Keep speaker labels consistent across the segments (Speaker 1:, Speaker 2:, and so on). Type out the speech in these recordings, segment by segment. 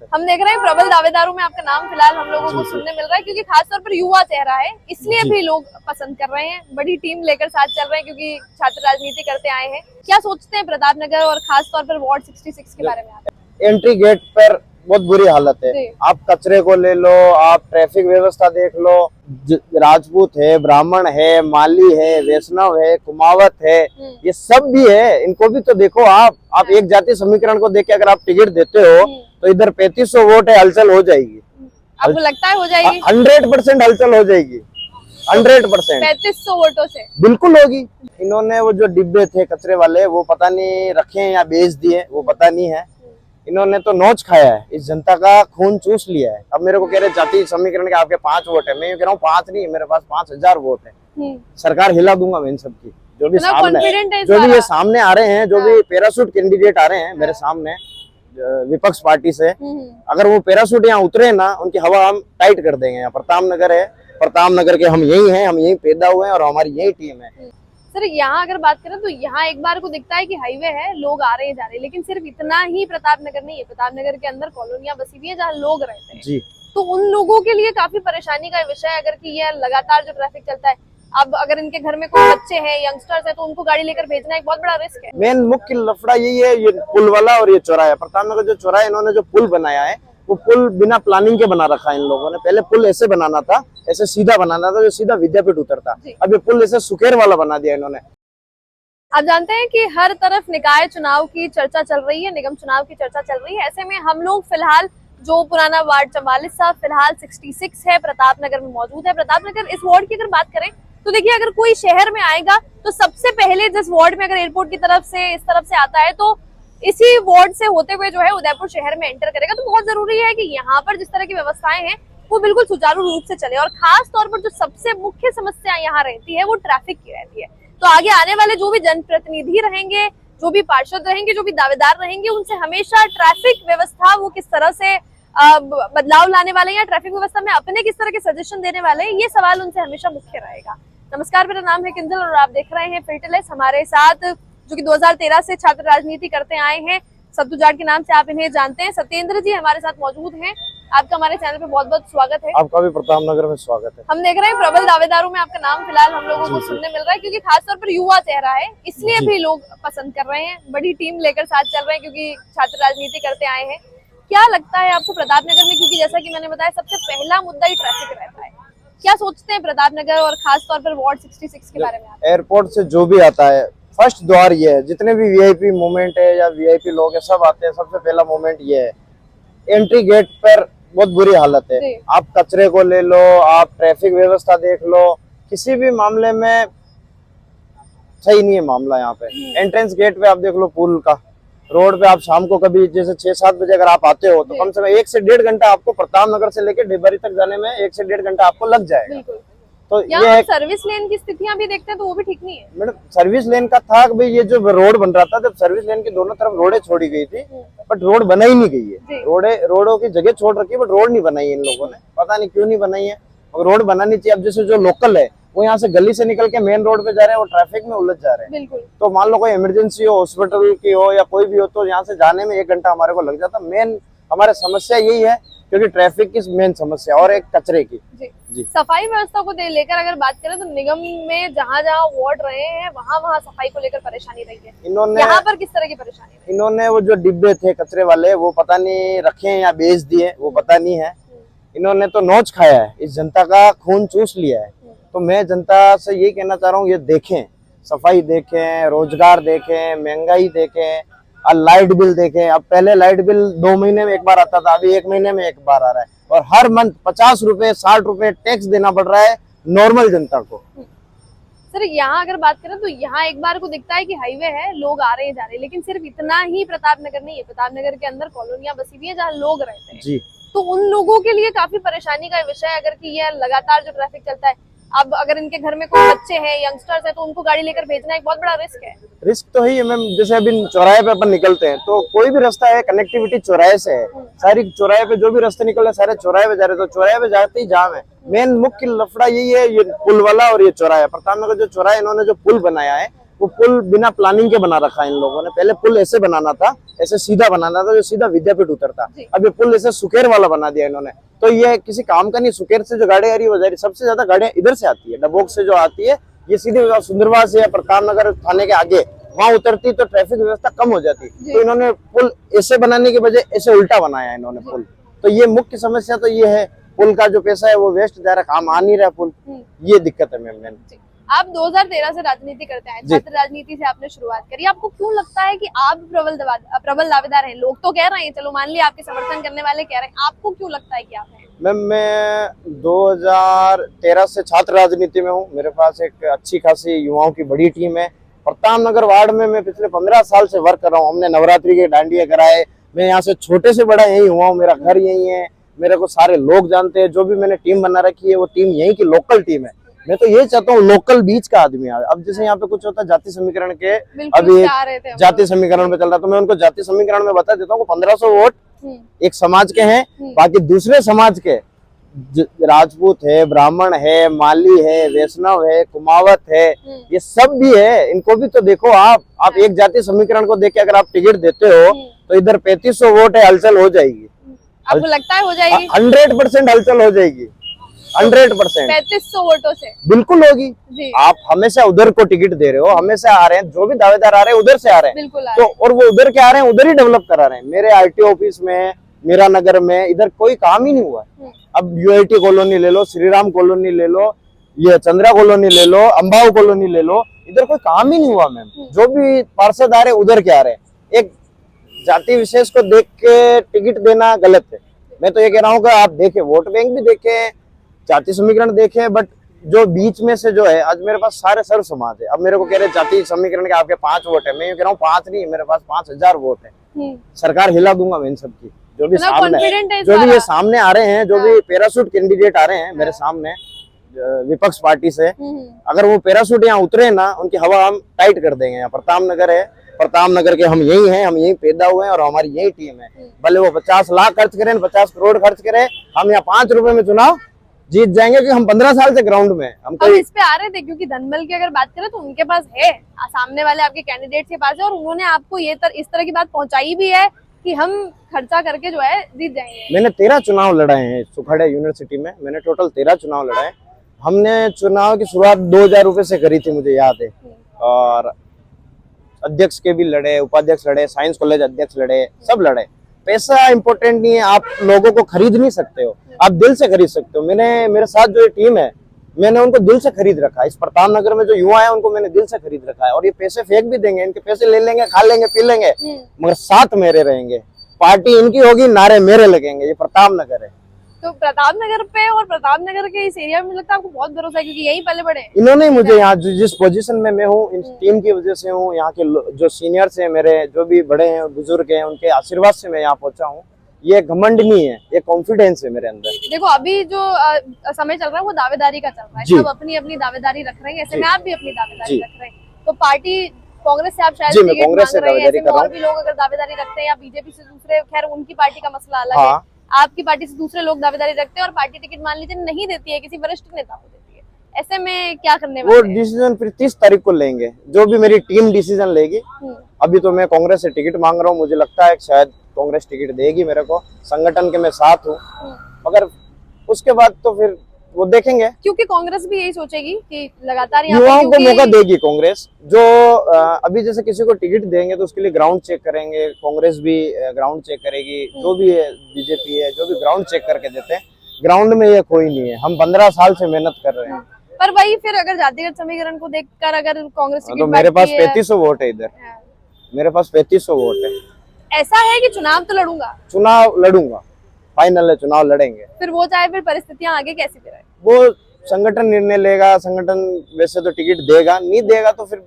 Speaker 1: हम देख रहे हैं प्रबल दावेदारों में आपका नाम फिलहाल हम लोगों को सुनने मिल रहा है, क्योंकि खासतौर पर युवा चेहरा है, इसलिए भी लोग पसंद कर रहे हैं। बड़ी टीम लेकर साथ चल रहे हैं क्योंकि छात्र राजनीति करते आए हैं। क्या सोचते हैं प्रतापनगर और खासतौर पर वार्ड 66 के बारे में आप?
Speaker 2: एंट्री गेट पर बहुत बुरी हालत है। आप कचरे को ले लो, आप ट्रैफिक व्यवस्था देख लो, राजपूत है, ब्राह्मण है, माली है, वैष्णव है, कुमावत है, ये सब भी है। इनको भी तो देखो। आप एक जाति समीकरण को देख के अगर आप टिकट देते हो तो इधर 3500 वोट है, हलचल हो जाएगी।
Speaker 1: आपको लगता है हो जाएगी?
Speaker 2: 100% हलचल हो जाएगी, 100%।
Speaker 1: 3500 वोटों से
Speaker 2: बिल्कुल होगी। इन्होंने वो जो डिब्बे थे कचरे वाले, वो पता नहीं रखे हैं या बेच दिए, वो पता नहीं है। इन्होंने तो नोच खाया है, इस जनता का खून चूस लिया है। अब मेरे को कह रहे जाति समीकरण के आपके 5 वोट है। मैं कह रहा हूँ 5 नहीं, मेरे पास 5000 वोट है। सरकार हिला दूंगा मैं इन सबकी। जो भी ये सामने आ रहे हैं, जो भी पैराशूट कैंडिडेट आ रहे हैं मेरे सामने विपक्ष पार्टी से, अगर वो पैराशूट यहाँ उतरे ना, उनकी हवा हम टाइट कर देंगे। यहाँ प्रतापनगर है, प्रतापनगर के हम यही हैं, हम यही पैदा हुए हैं और हमारी यही टीम है।
Speaker 1: सर यहाँ अगर बात करें तो यहाँ एक बार को दिखता है कि हाईवे है, लोग आ रहे हैं जा रहे हैं, लेकिन सिर्फ इतना ही प्रतापनगर नहीं है। प्रतापनगर के अंदर कॉलोनियां बसी हुई है जहाँ लोग रहते हैं जी। तो उन लोगों के लिए काफी परेशानी का विषय है, अगर कि यह लगातार जो ट्रैफिक चलता है। अब अगर इनके घर में कोई बच्चे हैं, यंगस्टर्स हैं, तो उनको गाड़ी लेकर भेजना एक बहुत बड़ा रिस्क है।
Speaker 2: मेन मुख्य लफड़ा यही है, ये पुल वाला और ये चौराहा। प्रतापनगर जो चौराहा इन्होंने जो पुल बनाया है, वो पुल बिना प्लानिंग के बना रखा है इन लोगों ने। पहले पुल ऐसे बनाना था, ऐसे सीधा बनाना था, जो सीधा विद्यापीठ उतरता। अब ये पुल ऐसे सुकेर वाला बना दिया इन्होंने।
Speaker 1: आप जानते हैं कि हर तरफ निकाय चुनाव की चर्चा चल रही है, निगम चुनाव की चर्चा चल रही है। ऐसे में हम लोग फिलहाल जो पुराना वार्ड 44 था, फिलहाल 66 है, प्रतापनगर में मौजूद है। प्रतापनगर इस वार्ड की अगर बात करें तो देखिए, अगर कोई शहर में आएगा तो सबसे पहले जिस वार्ड में अगर एयरपोर्ट की तरफ से इस तरफ से आता है तो इसी वार्ड से होते हुए जो है उदयपुर शहर में एंटर करेगा। तो बहुत जरूरी है कि यहाँ पर जिस तरह की व्यवस्थाएं हैं वो बिल्कुल सुचारू रूप से चले, और खास तौर पर जो सबसे मुख्य समस्या यहाँ रहती है वो ट्रैफिक की रहती है। तो आगे आने वाले जो भी जनप्रतिनिधि रहेंगे, जो भी पार्षद रहेंगे, जो भी दावेदार रहेंगे, उनसे हमेशा ट्रैफिक व्यवस्था वो किस तरह से बदलाव लाने वाले हैं या ट्रैफिक व्यवस्था में अपने किस तरह के सजेशन देने वाले हैं, ये सवाल उनसे हमेशा मुख्य रहेगा। नमस्कार, मेरा नाम है किंजल और आप देख रहे हैं फिल्टरलेस। हमारे साथ जो कि 2013 से छात्र राजनीति करते आए हैं, सत्तू जाट के नाम से आप इन्हें जानते हैं, सत्येंद्र जी हमारे साथ मौजूद हैं। आपका हमारे चैनल पे बहुत बहुत स्वागत है।
Speaker 2: आपका भी प्रतापनगर में स्वागत है।
Speaker 1: हम देख रहे हैं प्रबल दावेदारों में आपका नाम फिलहाल हम लोगों को सुनने मिल रहा है, क्योंकि खासतौर पर युवा चेहरा है, इसलिए भी लोग पसंद कर रहे हैं। बड़ी टीम लेकर साथ चल रहे हैं क्योंकि छात्र राजनीति करते आए हैं। क्या लगता है आपको प्रतापनगर में, क्योंकि जैसा कि मैंने बताया सबसे पहला मुद्दा ही ट्रैफिक रहता है, क्या सोचते हैं प्रतापनगर और खासतौर पर वार्ड 66 के बारे में?
Speaker 2: एयरपोर्ट से जो भी आता है, फर्स्ट द्वार ये है। जितने भी वीआईपी मूवमेंट है या वीआईपी लोग है, सब आते हैं, सबसे पहला मूवमेंट ये है। एंट्री गेट पर बहुत बुरी हालत है। आप कचरे को ले लो, आप ट्रैफिक व्यवस्था देख लो, किसी भी मामले में सही नहीं है मामला। यहाँ पे एंट्रेंस गेट पे आप देख लो, पुल का रोड पे आप शाम को कभी जैसे 6-7 बजे अगर आप आते हो तो कम से कम 1 से 1.5 घंटा आपको प्रतापनगर से लेकर डेबरी तक जाने में 1 से 1.5 घंटा आपको लग जाएगा। तो ये
Speaker 1: सर्विस लेन की स्थितियां भी देखते हैं तो वो भी ठीक नहीं है।
Speaker 2: मैडम, सर्विस लेन का था भाई, ये जो रोड बन रहा था, जब सर्विस लेन की दोनों तरफ रोडें छोड़ी गई थी, बट रोड बनाई नहीं गई है। रोडों की जगह छोड़ रखी है, बट रोड नहीं बनाई है इन लोगों ने, पता नहीं क्यों नहीं बनाई है। और रोड बनानी चाहिए। अब जैसे जो लोकल है वो यहाँ से गली से निकल के मेन रोड पे जा रहे हैं, वो ट्रैफिक में उलझ जा रहे हैं। तो मान लो कोई इमरजेंसी हो, हॉस्पिटल की हो या कोई भी हो, तो यहाँ से जाने में 1 घंटा हमारे को लग जाता। मेन हमारे समस्या यही है, क्योंकि ट्रैफिक की मेन समस्या और एक कचरे की।
Speaker 1: जी। सफाई व्यवस्था को लेकर अगर बात करें तो निगम में जहाँ जहाँ वार्ड रहे हैं वहाँ सफाई को लेकर परेशानी रही है। इन्होंने यहाँ पर किस तरह की परेशानी रही?
Speaker 2: इन्होंने वो जो डिब्बे थे कचरे वाले, वो पता नहीं रखे हैं या बेच दिए, वो पता नहीं है। इन्होंने तो नोच खाया है, इस जनता का खून चूस लिया है। तो मैं जनता से यही कहना चाह रहा हूँ, ये देखें, सफाई देखें, रोजगार देखें, महंगाई देखें, और लाइट बिल देखें। अब पहले लाइट बिल 2 महीने में एक बार आता था, अभी 1 महीने में एक बार आ रहा है, और हर मंथ 50 रुपए 60 रुपए टैक्स देना पड़ रहा है नॉर्मल जनता को।
Speaker 1: सर यहाँ अगर बात करें तो यहाँ एक बार को दिखता है कि हाईवे है, लोग आ रहे हैं जा रहे हैं, लेकिन सिर्फ इतना ही प्रतापनगर नहीं है। प्रतापनगर के अंदर कॉलोनियां बसी हुई है जहाँ लोग रहते हैं जी। तो उन लोगों के लिए काफी परेशानी का विषय है, अगर कि यह लगातार जो ट्रैफिक चलता है। अब अगर इनके घर में कोई बच्चे हैं, यंगस्टर्स हैं, तो उनको गाड़ी लेकर भेजना एक बहुत बड़ा रिस्क है।
Speaker 2: रिस्क तो ही है मैम। जैसे अभी चौराहे पे अपन निकलते हैं तो कोई भी रास्ता है, कनेक्टिविटी चौराहे से है सारी। चौराहे पे जो भी रास्ते निकल रहे सारे चौराहे पे जा रहे, तो चौराहे पे जाते ही जाम है। मेन मुख्य लफड़ा यही है, ये पुल वाला और ये चौराहा। प्रतापनगर जो चौराहा इन्होंने जो पुल बनाया है, वो पुल बिना प्लानिंग के बना रखा है इन लोगों ने। पहले पुल ऐसे बनाना था, ऐसे सीधा बनाना था जो सीधा विद्यापीठ उतरता। अब ये पुल ऐसे सुकेर वाला बना दिया इन्होंने। तो ये किसी काम का नहीं। सुकेर से जो गाड़ी आ रही है वो जा रही, सबसे ज्यादा गाड़ियां इधर से आती है, डबोक से जो आती है ये सीधे सुंदरवास या प्रताप नगर थाने के आगे वहां उतरती, तो ट्रैफिक व्यवस्था कम हो जाती। तो इन्होंने पुल ऐसे बनाने के बजाय ऐसे उल्टा बनाया इन्होंने पुल। तो ये मुख्य समस्या तो ये है, पुल का जो पैसा है वो वेस्ट जा रहा, काम आ नहीं रहा पुल। ये दिक्कत है मैम।
Speaker 1: आप 2013 से राजनीति करते हैं, छात्र राजनीति से आपने शुरुआत करी। आपको क्यों लगता है कि आप प्रबल दावेदार हैं? लोग तो कह रहे हैं, चलो मान लिया आपके समर्थन करने वाले कह रहे हैं, आपको क्यों लगता है कि आप हैं?
Speaker 2: मैम मैं 2013 से छात्र राजनीति में हूँ। मेरे पास एक अच्छी खासी युवाओं की बड़ी टीम है। प्रताप नगर वार्ड में मैं पिछले 15 साल से वर्क कर रहा हूँ। हमने नवरात्रि के डांडिया कराए। मैं यहाँ से छोटे से बड़ा यही हुआ हूँ, मेरा घर यही है, मेरे को सारे लोग जानते हैं। जो भी मैंने टीम बना रखी है वो टीम यही की लोकल टीम है। मैं तो ये चाहता हूँ लोकल बीच का आदमी आए। अब जैसे यहाँ पे कुछ होता है जाति समीकरण के, अभी जाति समीकरण पे चल रहा, तो मैं उनको जाति समीकरण में बता देता हूँ 1500 वोट एक समाज के हैं, बाकी दूसरे समाज के राजपूत है, ब्राह्मण है, माली है, वैष्णव है, कुमावत है, ये सब भी है। इनको भी तो देखो आप एक जाति समीकरण को देख के अगर आप टिकट देते हो तो इधर 3500 वोट है, हलचल हो जाएगी।
Speaker 1: आपको लगता है हो जाएगी?
Speaker 2: 100% हलचल हो जाएगी, 100%।
Speaker 1: 3500 वोटों से
Speaker 2: बिल्कुल होगी। आप हमेशा उधर को टिकट दे रहे हो, हमेशा आ रहे हैं, जो भी दावेदार आ रहे हैं उधर से आ रहे हैं, तो और वो उधर के आ रहे हैं, उधर ही डेवलप करा रहे हैं। मेरे आरटीओ ऑफिस में, मीरा नगर में इधर कोई काम ही नहीं हुआ। अब यूआईटी कॉलोनी ले लो, श्रीराम कॉलोनी ले लो, ये चंद्रा कॉलोनी ले लो, अंबाऊ कॉलोनी ले लो, इधर कोई काम ही नहीं हुआ मैम। जो भी पार्षद आ रहे उधर के आ रहे हैं। एक जाति विशेष को देख के टिकट देना गलत है। मैं तो ये कह रहा हूँ कि आप देखें, वोट बैंक भी देखें, जाति समीकरण देखें, बट जो बीच में से जो है, आज मेरे पास सारे सर्व समाज है। अब मेरे को कह रहे जाति समीकरण के आपके 5 वोट है, मैं ये कह रहा हूँ 5 नहीं, मेरे पास 5000 वोट है। सरकार हिला दूंगा मैं इन सबकी। जो भी ये सामने आ रहे हैं, जो भी पैराशूट कैंडिडेट आ रहे हैं मेरे सामने विपक्ष पार्टी से, अगर वो पैराशूट यहाँ उतरे ना, उनकी हवा हम टाइट कर देंगे। यहाँ प्रताप नगर है, प्रताप नगर के हम यही हैं, हम यही पैदा हुए हैं और हमारी यही टीम है। भले वो 50 लाख खर्च करें, 50 करोड़ खर्च करें, हम यहाँ 5 रुपए में चुनाव जीत जाएंगे, कि हम 15 साल से ग्राउंड में। हम
Speaker 1: इस पे आ रहे थे क्योंकि धनबल की अगर बात करें तो उनके पास है, सामने वाले आपके कैंडिडेट के पास है, और उन्होंने आपको इस तरह की बात पहुंचाई भी है कि हम खर्चा करके जो है जीत जाएंगे।
Speaker 2: मैंने 13 चुनाव लड़ाए हैं सुखड़ा यूनिवर्सिटी में, मैंने टोटल 13 चुनाव लड़ाए। हमने चुनाव की शुरुआत 2000 रुपए से करी थी, मुझे याद है। और अध्यक्ष के भी लड़े, उपाध्यक्ष लड़े, साइंस कॉलेज अध्यक्ष लड़े, सब लड़े। पैसा इंपॉर्टेंट नहीं है, आप लोगों को खरीद नहीं सकते हो, आप दिल से खरीद सकते हो। मेरे साथ जो टीम है, मैंने उनको दिल से खरीद रखा है। इस प्रताप नगर में जो युवा है उनको मैंने दिल से खरीद रखा है। और ये पैसे फेंक भी देंगे, इनके पैसे ले लेंगे, खा लेंगे, पी लेंगे, मगर साथ मेरे रहेंगे। पार्टी इनकी होगी, नारे मेरे लगेंगे। ये प्रताप नगर है।
Speaker 1: तो प्रताप नगर पे और प्रताप नगर के इस एरिया में लगता है आपको बहुत भरोसा है, क्योंकि यहीं पले बड़े।
Speaker 2: इन्होंने मुझे यहाँ जिस पोजीशन में मैं हूँ, इन टीम की वजह से हूँ। यहाँ के जो सीनियर्स हैं मेरे, जो भी बड़े हैं, बुजुर्ग हैं, उनके आशीर्वाद से मैं यहाँ पहुंचा हूँ। ये घमंड नहीं है, ये कॉन्फिडेंस है मेरे अंदर।
Speaker 1: देखो अभी जो समय चल रहा है वो दावेदारी का चल रहा है, सब अपनी अपनी दावेदारी रख रहे हैं, ऐसे में आप भी अपनी दावेदारी रख रहे हैं। तो पार्टी कांग्रेस से आप शायद टिकट मांग रहे हैं, ऐसे में और भी लोग अगर दावेदारी रखते हैं, या बीजेपी से दूसरे, खैर उनकी पार्टी का मसला अलग है, आपकी पार्टी से दूसरे लोग दावेदारी रखते हैं और पार्टी टिकट मान लीजिए नहीं देती है, किसी वरिष्ठ नेता को देती है, ऐसे में क्या करने वाले?
Speaker 2: वो डिसीजन फिर 30 तारीख को लेंगे, जो भी मेरी टीम डिसीजन लेगी। अभी तो मैं कांग्रेस से टिकट मांग रहा हूँ, मुझे लगता है शायद कांग्रेस टिकट देगी मेरे को, संगठन के मैं साथ हूँ। मगर उसके बाद तो फिर वो देखेंगे,
Speaker 1: क्योंकि कांग्रेस भी यही सोचेगी कि लगातार
Speaker 2: युवाओं को मौका देगी कांग्रेस। जो अभी जैसे किसी को टिकट देंगे तो उसके लिए ग्राउंड चेक करेंगे, कांग्रेस भी ग्राउंड चेक करेगी, जो भी है बीजेपी है, जो भी ग्राउंड चेक करके देते हैं। ग्राउंड में ये कोई नहीं है, हम 15 साल से मेहनत कर रहे हैं।
Speaker 1: पर वही फिर अगर जातिगत समीकरण को देखकर अगर कांग्रेस
Speaker 2: तो मेरे पास 3500 वोट है, इधर मेरे पास 3500 वोट है।
Speaker 1: ऐसा है कि चुनाव तो लड़ूंगा,
Speaker 2: चुनाव लड़ूंगा, फाइनल है, चुनाव लड़ेंगे।
Speaker 1: फिर वो चाहे फिर परिस्थितियां आगे कैसी भी रहे,
Speaker 2: वो संगठन निर्णय लेगा। संगठन वैसे तो टिकट देगा, नहीं देगा तो फिर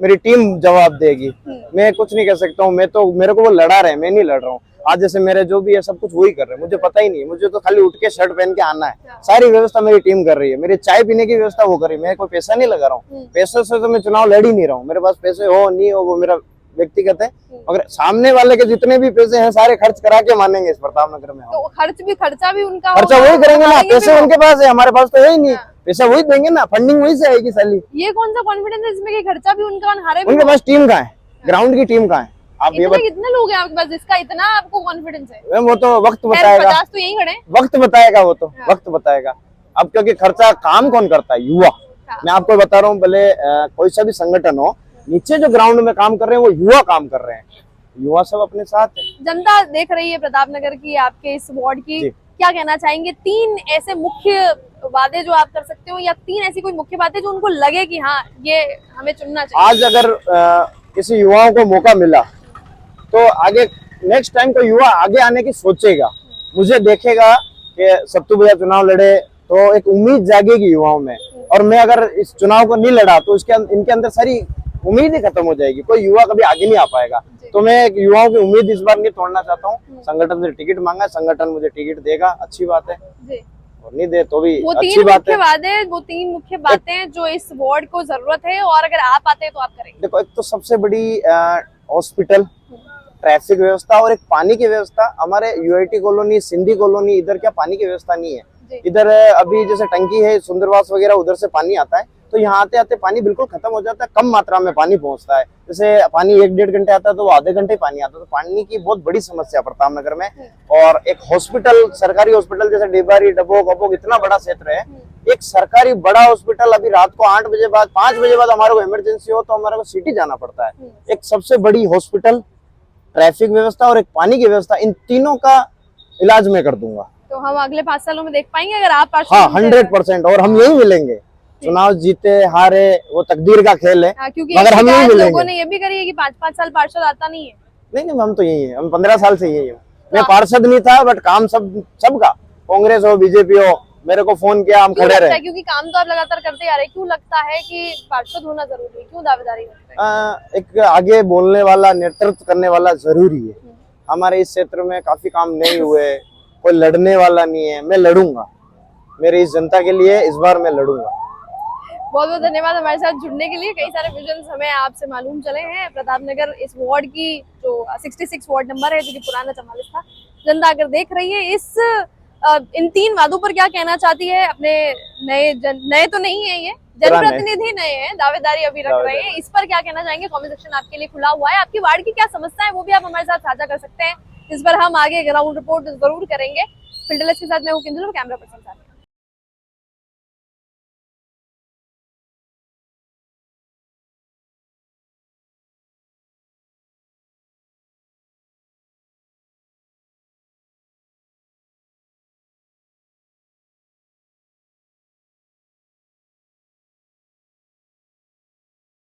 Speaker 2: मेरी टीम जवाब देगी। मैं कुछ नहीं कह सकता हूँ। मैं तो, मेरे को वो लड़ा रहे हैं, मैं नहीं लड़ रहा हूँ। आज जैसे मेरे जो भी है सब कुछ वही कर रहे हैं, मुझे पता ही नहीं है। मुझे तो खाली उठ के शर्ट पहन के आना है, सारी व्यवस्था मेरी टीम कर रही है। मेरी चाय पीने की व्यवस्था वो कर रही है, मैं कोई पैसा नहीं लगा रहा हूँ। पैसे से तो मैं चुनाव लड़ ही नहीं रहा हूँ। मेरे पास पैसे हो नहीं हो वो मेरा व्यक्तिगत है, मगर सामने वाले के जितने भी पैसे हैं सारे खर्च करा के मानेंगे इस प्रताप नगर में।
Speaker 1: तो खर्चा भी उनका
Speaker 2: खर्चा वही करेंगे ना, पैसे उनके पास है, हमारे पास तो है ही नहीं। पैसा वही देंगे ना, फंडिंग वही से आएगी साली।
Speaker 1: ये कौन सा कॉन्फिडेंस है जिसमें कि खर्चा भी उनका और हारे भी
Speaker 2: उनके पास टीम कहाँ है, ग्राउंड की टीम कहाँ है? आप ये
Speaker 1: कितने लोग हैं आपके पास जिसका इतना आपको कॉन्फिडेंस है?
Speaker 2: वो तो वक्त बताएगा,
Speaker 1: 50 तो यहीं खड़े हैं।
Speaker 2: वक्त बताएगा, वो तो
Speaker 1: हाँ।
Speaker 2: वक्त बताएगा। अब क्योंकि खर्चा काम कौन करता है? युवा।
Speaker 1: हाँ।
Speaker 2: मैं आपको बता रहा हूँ, भले कोई सा भी संगठन हो, नीचे जो ग्राउंड में काम कर रहे हैं वो युवा काम कर रहे हैं, युवा सब अपने साथ है।
Speaker 1: जनता देख रही है प्रतापनगर की, आपके इस वार्ड की, क्या कहना चाहेंगे? 3 ऐसे मुख्य वादे जो आप कर सकते हो, या 3 ऐसी कोई मुख्य बातें जो उनको लगे कि हाँ ये हमें चुनना चाहिए।
Speaker 2: आज अगर किसी युवाओं को मौका मिला तो आगे नेक्स्ट टाइम कोई युवा आगे आने की सोचेगा, मुझे देखेगा कि सत्तू भैया चुनाव लड़े तो एक उम्मीद जागेगी युवाओं में, और मैं अगर इस चुनाव को नहीं लड़ा तो इनके अंदर सारी उम्मीद ही खत्म हो जाएगी, कोई युवा कभी आगे नहीं आ पाएगा। तो मैं युवाओं की उम्मीद इस बार नहीं तोड़ना चाहता हूँ। संगठन से टिकट मांगा, संगठन मुझे टिकट देगा, अच्छी बात है, और नहीं दे तो भी अच्छी बात है।
Speaker 1: वो 3 मुख्य बातें जो इस वार्ड को जरूरत है, और अगर आप आते हैं तो आप करेंगे।
Speaker 2: देखो, एक तो सबसे बड़ी हॉस्पिटल, ट्रैफिक व्यवस्था और एक पानी की व्यवस्था। हमारे यूआईटी कॉलोनी, सिंधी कॉलोनी, इधर क्या पानी की व्यवस्था नहीं है। इधर अभी जैसे टंकी है सुंदरवास वगैरह, उधर से पानी आता है, तो यहाँ आते आते पानी बिल्कुल खत्म हो जाता है, कम मात्रा में पानी पहुंचता है। जैसे पानी 1-1.5 घंटे आता है तो वो आधे घंटे ही पानी आता है, तो पानी की बहुत बड़ी समस्या प्रतापनगर में। और एक हॉस्पिटल, सरकारी हॉस्पिटल जैसे डिबारी, डबोक अबोक, इतना बड़ा क्षेत्र है, एक सरकारी बड़ा हॉस्पिटल अभी रात को 8 बजे बाद, 5 बजे बाद हमारे को इमरजेंसी हो तो हमारे को सिटी जाना पड़ता है। एक सबसे बड़ी हॉस्पिटल, ट्रैफिक व्यवस्था और एक पानी की व्यवस्था, इन तीनों का इलाज मैं कर दूंगा।
Speaker 1: तो हम अगले 5 सालों में देख पाएंगे अगर आप पार्षद?
Speaker 2: हाँ, 100%, और हम यही मिलेंगे। चुनाव जीते हारे वो तकदीर का खेल है,
Speaker 1: क्योंकि
Speaker 2: मगर हम यही मिलेंगे।
Speaker 1: लोगों ने ये भी करी है कि 5-5 साल पार्षद आता नहीं है।
Speaker 2: नहीं, हम तो यही है, हम 15 साल से यही है। मैं पार्षद नहीं था, बट काम सबका, कांग्रेस हो बीजेपी हो, मेरे को फोन किया, हम खड़े रहे।
Speaker 1: क्योंकि काम तो आप लगातार करते आ रहे, क्यों लगता है कि पार्षद होना जरूरी है? क्यों दावेदारी करते हैं?
Speaker 2: एक आगे बोलने वाला, नेतृत्व करने वाला जरूरी है। हमारे इस क्षेत्र में काफी काम नहीं हुए, कोई लड़ने वाला नहीं है, मैं लड़ूंगा, मेरी इस जनता के लिए इस बार मैं लड़ूंगा।
Speaker 1: बहुत बहुत धन्यवाद हमारे साथ जुड़ने के लिए। कई सारे विजन्स हमें आपसे मालूम चले हैं। प्रतापनगर इस वार्ड की जो 66 वार्ड नंबर है, जो कि पुराना 44 था, जनता अगर देख रही है, इन 3 वादों पर क्या कहना चाहती है? अपने नए तो नहीं है, ये जनप्रतिनिधि नए हैं, दावेदारी अभी रख रहे हैं, इस पर क्या कहना चाहेंगे? कमेंट सेक्शन आपके लिए खुला हुआ है। आपकी वार्ड की क्या समस्या है वो भी आप हमारे साथ साझा कर सकते हैं, इस पर हम आगे ग्राउंड रिपोर्ट जरूर करेंगे। फिल्टरलेस के साथ मैं हूं किंजल, कैमरा पर्सन साथ।